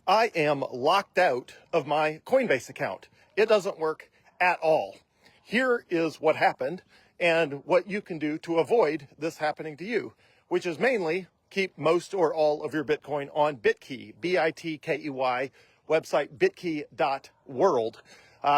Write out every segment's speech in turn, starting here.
I am locked out of my Coinbase account. It doesn't work at all. Here is what happened and what you can do to avoid this happening to you, which is mainly keep most or all of your Bitcoin on Bitkey, Bitkey, website bitkey.world,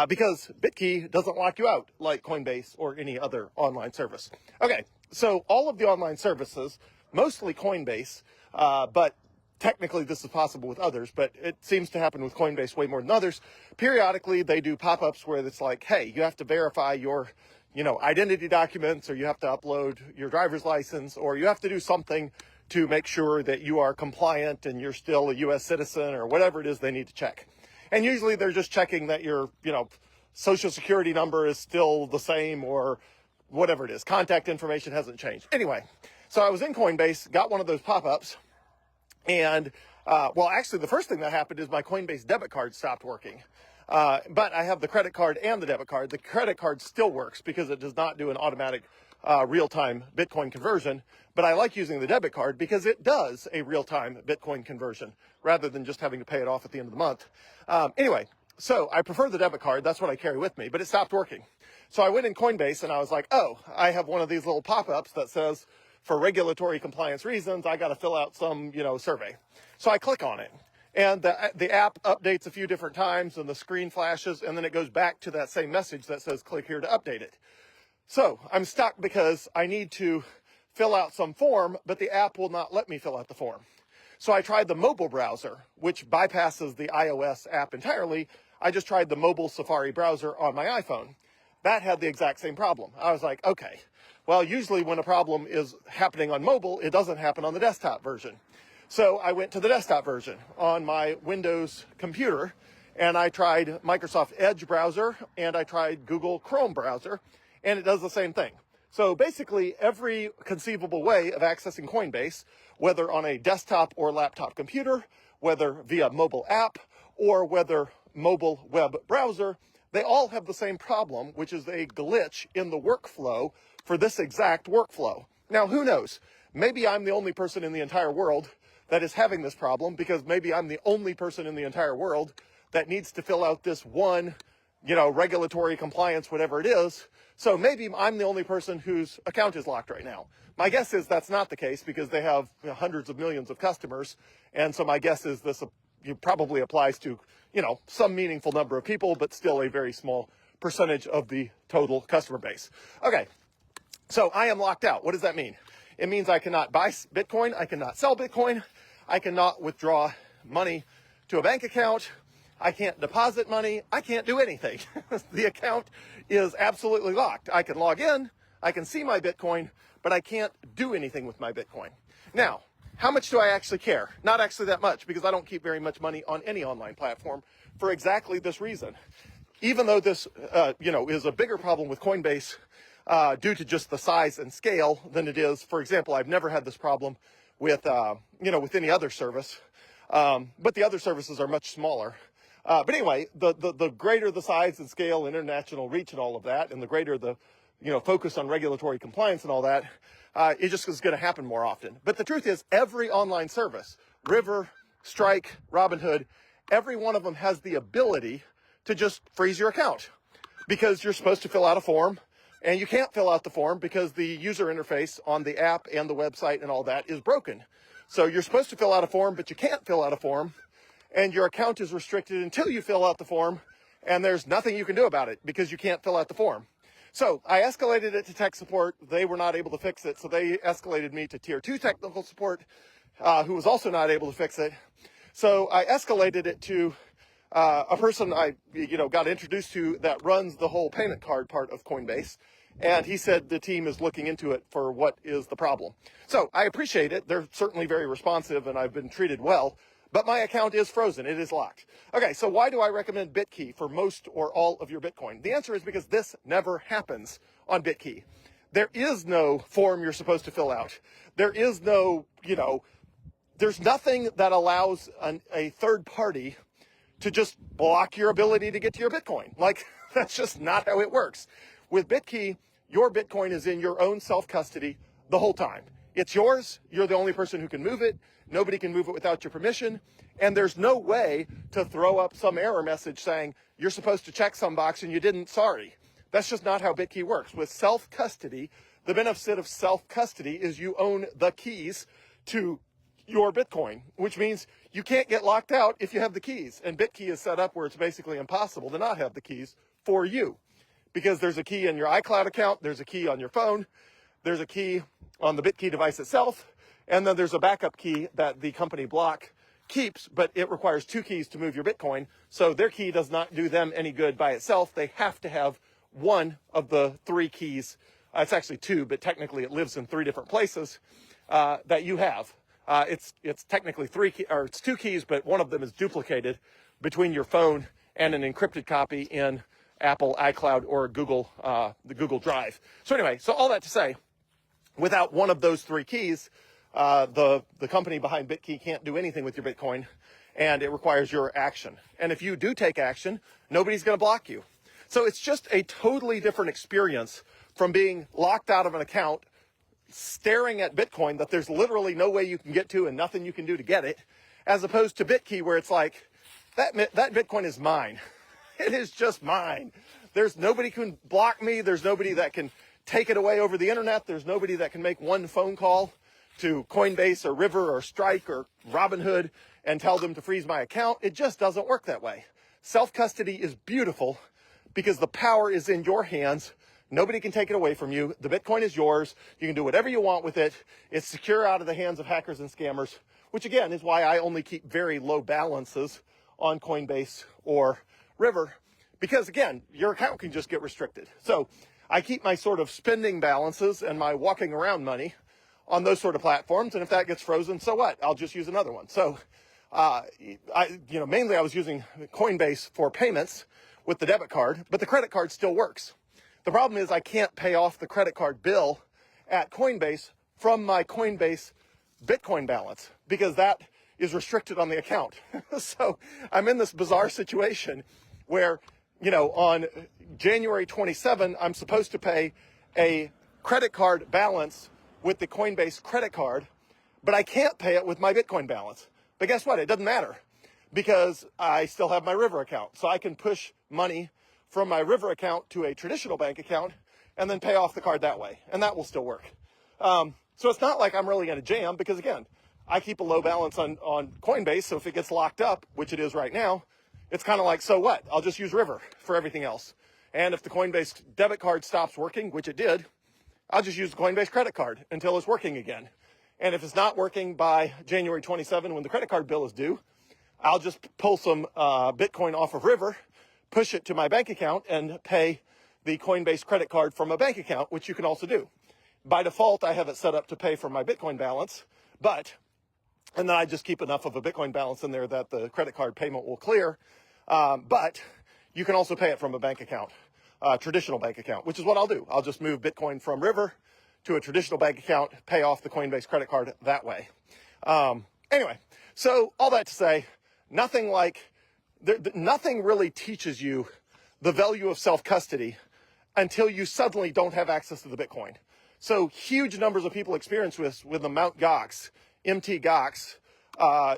because Bitkey doesn't lock you out like Coinbase or any other online service. Okay, so all of the online services, mostly Coinbase, but technically this is possible with others, but it seems to happen with Coinbase way more than others. Periodically, they do pop-ups where it's like, hey, you have to verify your, identity documents, or you have to upload your driver's license, or you have to do something to make sure that you are compliant and you're still a U.S. citizen, or whatever it is they need to check. And usually they're just checking that your, social security number is still the same, or whatever it is. Contact information hasn't changed. Anyway, so I was in Coinbase, got one of those pop-ups, and, actually the first thing that happened is my Coinbase debit card stopped working. But I have the credit card and the debit card. The credit card still works because it does not do an automatic, real-time Bitcoin conversion. But I like using the debit card because it does a real-time Bitcoin conversion rather than just having to pay it off at the end of the month. Anyway, so I prefer the debit card. That's what I carry with me, but it stopped working. So I went in Coinbase and I was like, oh, I have one of these little pop-ups that says, for regulatory compliance reasons, I got to fill out some, survey. So I click on it, and the app updates a few different times, and the screen flashes, and then it goes back to that same message that says, click here to update it. So I'm stuck because I need to fill out some form, but the app will not let me fill out the form. So I tried the mobile browser, which bypasses the iOS app entirely. I just tried the mobile Safari browser on my iPhone. That had the exact same problem. I was like, okay, well, usually when a problem is happening on mobile, it doesn't happen on the desktop version. So I went to the desktop version on my Windows computer, and I tried Microsoft Edge browser, and I tried Google Chrome browser, and it does the same thing. So basically, every conceivable way of accessing Coinbase, whether on a desktop or laptop computer, whether via mobile app, or whether mobile web browser, they all have the same problem, which is a glitch in the workflow for this exact workflow. Now, who knows? Maybe I'm the only person in the entire world that is having this problem, because maybe I'm the only person in the entire world that needs to fill out this one, regulatory compliance, whatever it is. So maybe I'm the only person whose account is locked right now. My guess is that's not the case, because they have hundreds of millions of customers. And so my guess is this probably applies to, some meaningful number of people, but still a very small percentage of the total customer base. Okay. So I am locked out. What does that mean? It means I cannot buy Bitcoin. I cannot sell Bitcoin. I cannot withdraw money to a bank account. I can't deposit money. I can't do anything. The account is absolutely locked. I can log in. I can see my Bitcoin, but I can't do anything with my Bitcoin. Now, how much do I actually care? Not actually that much, because I don't keep very much money on any online platform for exactly this reason. Even though this, is a bigger problem with Coinbase, due to just the size and scale than it is. For example, I've never had this problem with, with any other service. But the other services are much smaller. But anyway, the greater the size and scale, international reach and all of that, and the greater the, focus on regulatory compliance and all that, it just is going to happen more often. But the truth is, every online service, River, Strike, Robinhood, every one of them has the ability to just freeze your account, because you're supposed to fill out a form. And you can't fill out the form because the user interface on the app and the website and all that is broken. So you're supposed to fill out a form, but you can't fill out a form. And your account is restricted until you fill out the form. And there's nothing you can do about it because you can't fill out the form. So I escalated it to tech support. They were not able to fix it. So they escalated me to tier 2 technical support, who was also not able to fix it. So I escalated it to a person I, got introduced to that runs the whole payment card part of Coinbase. And he said the team is looking into it for what is the problem. So I appreciate it. They're certainly very responsive, and I've been treated well. But my account is frozen. It is locked. Okay, so why do I recommend Bitkey for most or all of your Bitcoin? The answer is because this never happens on Bitkey. There is no form you're supposed to fill out. There is no, there's nothing that allows a third party to just block your ability to get to your Bitcoin. Like, that's just not how it works. With Bitkey, your Bitcoin is in your own self-custody the whole time. It's yours. You're the only person who can move it. Nobody can move it without your permission. And there's no way to throw up some error message saying you're supposed to check some box and you didn't, sorry. That's just not how Bitkey works. With self-custody, the benefit of self-custody is you own the keys to your Bitcoin, which means you can't get locked out if you have the keys. And Bitkey is set up where it's basically impossible to not have the keys for you, because there's a key in your iCloud account, there's a key on your phone, there's a key on the Bitkey device itself, and then there's a backup key that the company Block keeps, but it requires 2 keys to move your Bitcoin. So their key does not do them any good by itself. They have to have one of the 3 keys. It's actually 2, but technically it lives in 3 different places that you have. It's technically 3 or it's 2 keys, but one of them is duplicated between your phone and an encrypted copy in Apple iCloud or Google, the Google Drive. So anyway, so all that to say, without one of those 3 keys, the company behind Bitkey can't do anything with your Bitcoin, and it requires your action. And if you do take action, nobody's going to block you. So it's just a totally different experience from being locked out of an account, staring at Bitcoin that there's literally no way you can get to and nothing you can do to get it, as opposed to Bitkey where it's like, that Bitcoin is mine. It is just mine. There's nobody can block me. There's nobody that can take it away over the internet. There's nobody that can make one phone call to Coinbase or River or Strike or Robinhood and tell them to freeze my account. It just doesn't work that way. Self-custody is beautiful because the power is in your hands. Nobody can take it away from you. The Bitcoin is yours. You can do whatever you want with it. It's secure out of the hands of hackers and scammers, which again is why I only keep very low balances on Coinbase or River, because again, your account can just get restricted. So I keep my sort of spending balances and my walking around money on those sort of platforms. And if that gets frozen, so what? I'll just use another one. So, mainly I was using Coinbase for payments with the debit card, but the credit card still works. The problem is I can't pay off the credit card bill at Coinbase from my Coinbase Bitcoin balance because that is restricted on the account. So I'm in this bizarre situation where, on January 27, I'm supposed to pay a credit card balance with the Coinbase credit card, but I can't pay it with my Bitcoin balance. But guess what? It doesn't matter because I still have my River account. So I can push money from my River account to a traditional bank account and then pay off the card that way. And that will still work. So it's not like I'm really in a jam because, again, I keep a low balance on Coinbase. So if it gets locked up, which it is right now, it's kind of like, so what? I'll just use River for everything else. And if the Coinbase debit card stops working, which it did, I'll just use the Coinbase credit card until it's working again. And if it's not working by January 27, when the credit card bill is due, I'll just pull some Bitcoin off of River, push it to my bank account, and pay the Coinbase credit card from a bank account, which you can also do. By default, I have it set up to pay from my Bitcoin balance, and then I just keep enough of a Bitcoin balance in there that the credit card payment will clear. But you can also pay it from a bank account. Traditional bank account, which is what I'll do. I'll just move Bitcoin from River to a traditional bank account, pay off the Coinbase credit card that way. Anyway, so all that to say, nothing really teaches you the value of self-custody until you suddenly don't have access to the Bitcoin. So huge numbers of people experience this with the Mt. Gox, MT Gox,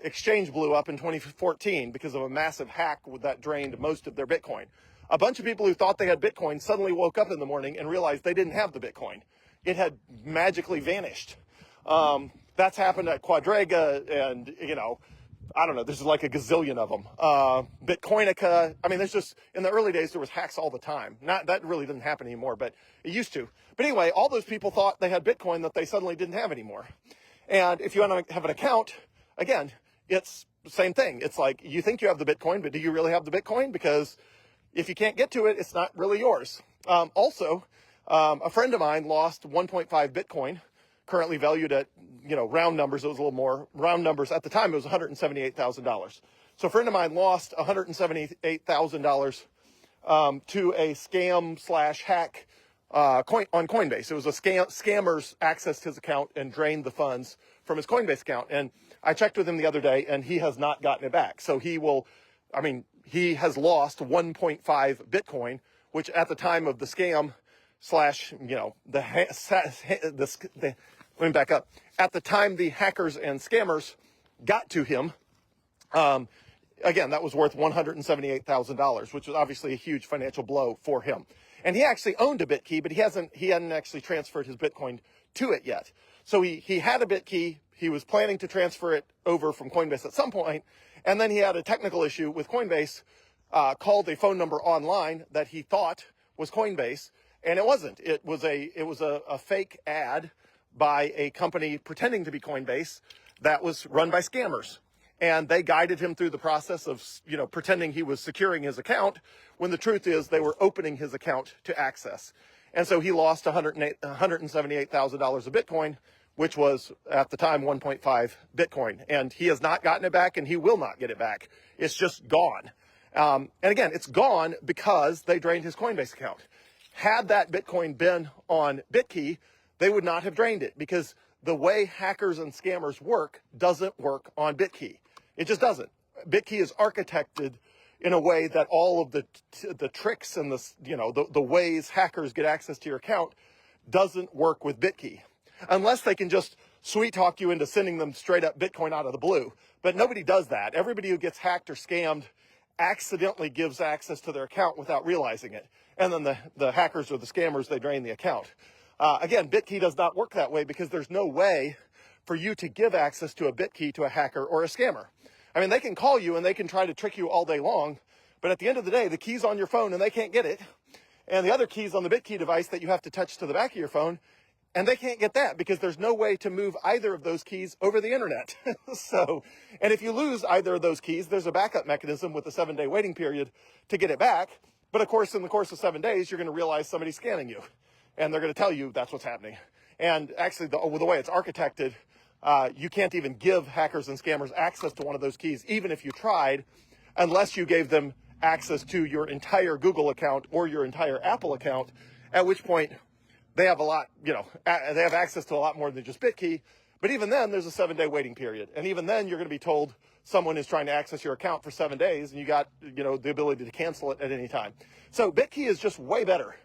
exchange blew up in 2014 because of a massive hack that drained most of their Bitcoin. A bunch of people who thought they had Bitcoin suddenly woke up in the morning and realized they didn't have the Bitcoin. It had magically vanished. That's happened at Quadriga and, I don't know, there's like a gazillion of them. Bitcoinica, there's just, in the early days, there was hacks all the time. That really didn't happen anymore, but it used to. But anyway, all those people thought they had Bitcoin that they suddenly didn't have anymore. And if you want to have an account, again, it's the same thing. It's like, you think you have the Bitcoin, but do you really have the Bitcoin? Because if you can't get to it, it's not really yours. A friend of mine lost 1.5 Bitcoin, currently valued at, round numbers. It was a little more round numbers. At the time, it was $178,000. So a friend of mine lost $178,000 to a scam/hack on Coinbase. It was a scammers accessed his account and drained the funds from his Coinbase account. And I checked with him the other day, and he has not gotten it back. So he has lost 1.5 Bitcoin, which at the time of the scam let me back up. At the time the hackers and scammers got to him, Again, that was worth $178,000, which was obviously a huge financial blow for him. And he actually owned a Bitkey, but he hadn't actually transferred his Bitcoin to it yet. So he had a Bitkey. He was planning to transfer it over from Coinbase at some point, and then he had a technical issue with Coinbase, called a phone number online that he thought was Coinbase, and it wasn't. It was a fake ad by a company pretending to be Coinbase that was run by scammers. And they guided him through the process of, pretending he was securing his account, when the truth is they were opening his account to access. And so he lost $178,000 of Bitcoin, which was at the time 1.5 Bitcoin. And he has not gotten it back, and he will not get it back. It's just gone. And again, it's gone because they drained his Coinbase account. Had that Bitcoin been on Bitkey, they would not have drained it, because the way hackers and scammers work doesn't work on Bitkey. It just doesn't. Bitkey is architected in a way that all of the tricks and the ways hackers get access to your account doesn't work with Bitkey, unless they can just sweet talk you into sending them straight up Bitcoin out of the blue. But nobody does that. Everybody who gets hacked or scammed accidentally gives access to their account without realizing it. And then the hackers or the scammers, they drain the account. Again, Bitkey does not work that way, because there's no way for you to give access to a Bitkey to a hacker or a scammer. I mean, they can call you and they can try to trick you all day long, but at the end of the day, the key's on your phone and they can't get it. And the other key's on the Bitkey device that you have to touch to the back of your phone, and they can't get that because there's no way to move either of those keys over the internet. And if you lose either of those keys, there's a backup mechanism with a 7-day waiting period to get it back. But of course, in the course of 7 days, you're going to realize somebody's scanning you, and they're going to tell you that's what's happening. And actually, the way it's architected, you can't even give hackers and scammers access to one of those keys, even if you tried, unless you gave them access to your entire Google account or your entire Apple account, at which point they have they have access to a lot more than just Bitkey. But even then, there's a 7-day waiting period. And even then, you're going to be told someone is trying to access your account for 7 days, and you got, the ability to cancel it at any time. So Bitkey is just way better.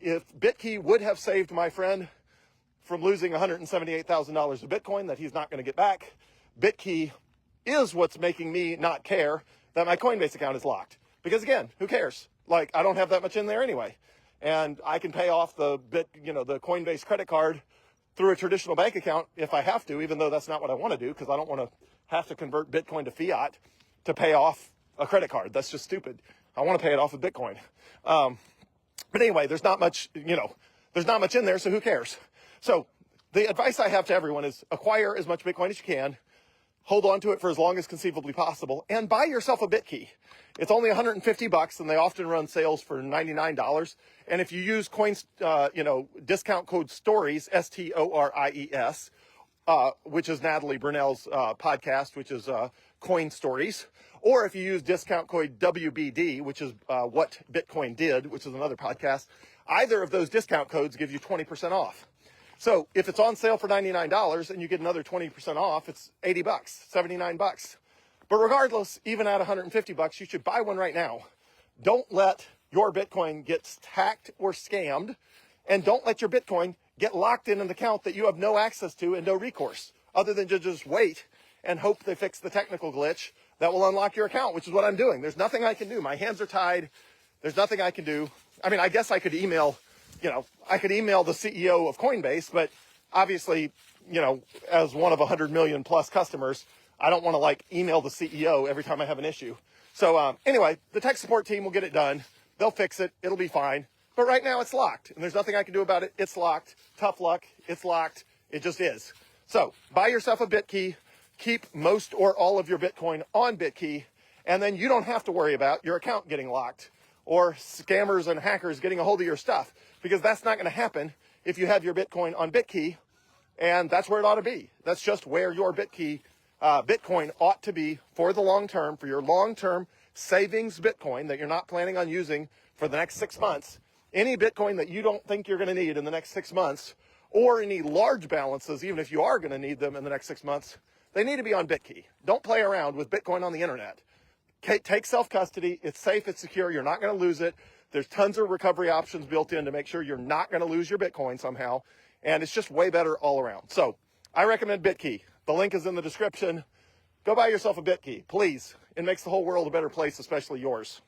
If Bitkey would have saved my friend from losing $178,000 of Bitcoin that he's not going to get back, Bitkey is what's making me not care that my Coinbase account is locked. Because again, who cares? Like, I don't have that much in there anyway. And I can pay off the Coinbase credit card through a traditional bank account if I have to, even though that's not what I want to do, because I don't want to have to convert Bitcoin to fiat to pay off a credit card. That's just stupid. I want to pay it off with Bitcoin. But anyway, there's not much in there, so who cares? So the advice I have to everyone is acquire as much Bitcoin as you can, hold on to it for as long as conceivably possible, and buy yourself a Bitkey. It's only $150, and they often run sales for $99. And if you use discount code STORIES, STORIES, which is Natalie Brunell's podcast, which is Coin Stories, or if you use discount code WBD, which is What Bitcoin Did, which is another podcast, either of those discount codes give you 20% off. So if it's on sale for $99 and you get another 20% off, it's $80, $79. But regardless, even at $150, you should buy one right now. Don't let your Bitcoin get hacked or scammed, and don't let your Bitcoin get locked in an account that you have no access to and no recourse, other than to just wait and hope they fix the technical glitch that will unlock your account, which is what I'm doing. There's nothing I can do. My hands are tied. There's nothing I can do. I mean, I guess I could email the CEO of Coinbase, but obviously, as one of 100 million plus customers, I don't want to email the CEO every time I have an issue. So anyway, the tech support team will get it done. They'll fix it. It'll be fine. But right now it's locked, and there's nothing I can do about it. It's locked. Tough luck. It's locked. It just is. So buy yourself a Bitkey. Keep most or all of your Bitcoin on Bitkey, and then you don't have to worry about your account getting locked or scammers and hackers getting a hold of your stuff, because that's not going to happen if you have your Bitcoin on Bitkey, and that's where it ought to be. That's just where your Bitcoin ought to be for the long term, for your long-term savings Bitcoin that you're not planning on using for the next 6 months. Any Bitcoin that you don't think you're going to need in the next 6 months, or any large balances, even if you are going to need them in the next 6 months, they need to be on Bitkey. Don't play around with Bitcoin on the internet. Take self-custody. It's safe. It's secure. You're not going to lose it. There's tons of recovery options built in to make sure you're not going to lose your Bitcoin somehow. And it's just way better all around. So I recommend Bitkey. The link is in the description. Go buy yourself a Bitkey, please. It makes the whole world a better place, especially yours.